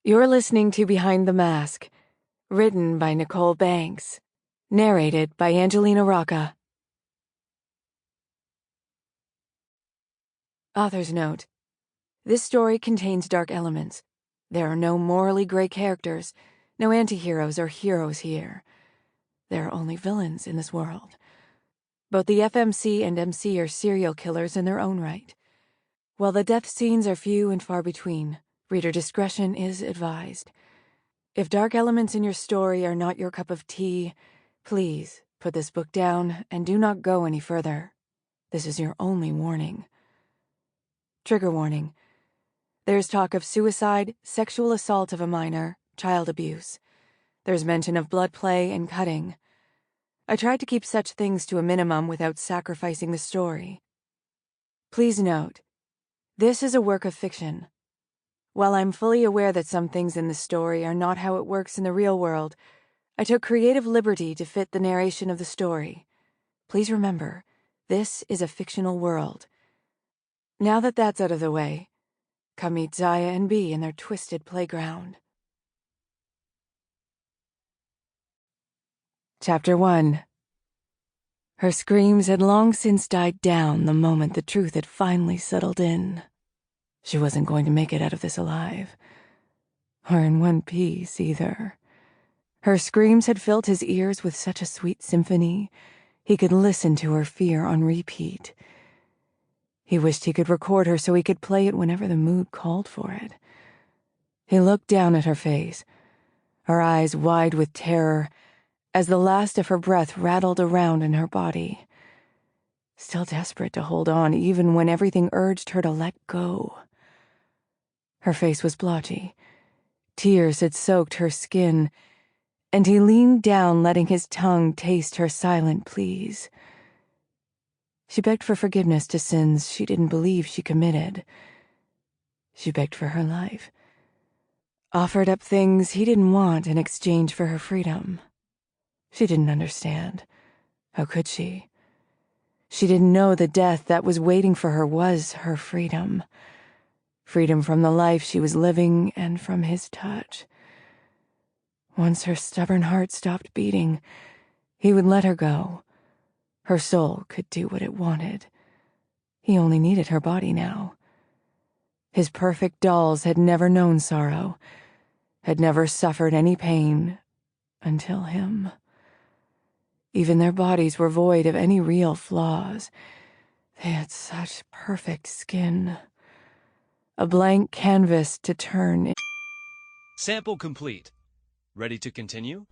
You're listening to Behind the Mask, written by Nicole Banks, narrated by Angelina Rocca. Author's note: this story contains dark elements. There are no morally gray characters, no anti-heroes or heroes here. There are only villains in this world. Both the FMC and MC are serial killers in their own right. While the death scenes are few and far between, reader discretion is advised. If dark elements in your story are not your cup of tea, please put this book down and do not go any further. This is your only warning. Trigger warning. There's talk of suicide, sexual assault of a minor, child abuse. There's mention of blood play and cutting. I tried to keep such things to a minimum without sacrificing the story. Please note, this is a work of fiction. While I'm fully aware that some things in the story are not how it works in the real world, I took creative liberty to fit the narration of the story. Please remember, this is a fictional world. Now that that's out of the way, come meet Zayah and B in their twisted playground. Chapter 1. Her screams had long since died down the moment the truth had finally settled in. She wasn't going to make it out of this alive. Or in one piece, either. Her screams had filled his ears with such a sweet symphony, he could listen to her fear on repeat. He wished he could record her so he could play it whenever the mood called for it. He looked down at her face, her eyes wide with terror, as the last of her breath rattled around in her body. Still desperate to hold on even when everything urged her to let go. Her face was blotchy. Tears had soaked her skin, and he leaned down, letting his tongue taste her silent pleas. She begged for forgiveness to sins she didn't believe she committed. She begged for her life. Offered up things he didn't want in exchange for her freedom. She didn't understand. How could she? She didn't know the death that was waiting for her was her freedom. Freedom from the life she was living and from his touch. Once her stubborn heart stopped beating, he would let her go. Her soul could do what it wanted. He only needed her body now. His perfect dolls had never known sorrow, had never suffered any pain until him. Even their bodies were void of any real flaws. They had such perfect skin. A blank canvas to turn. Sample complete. Ready to continue?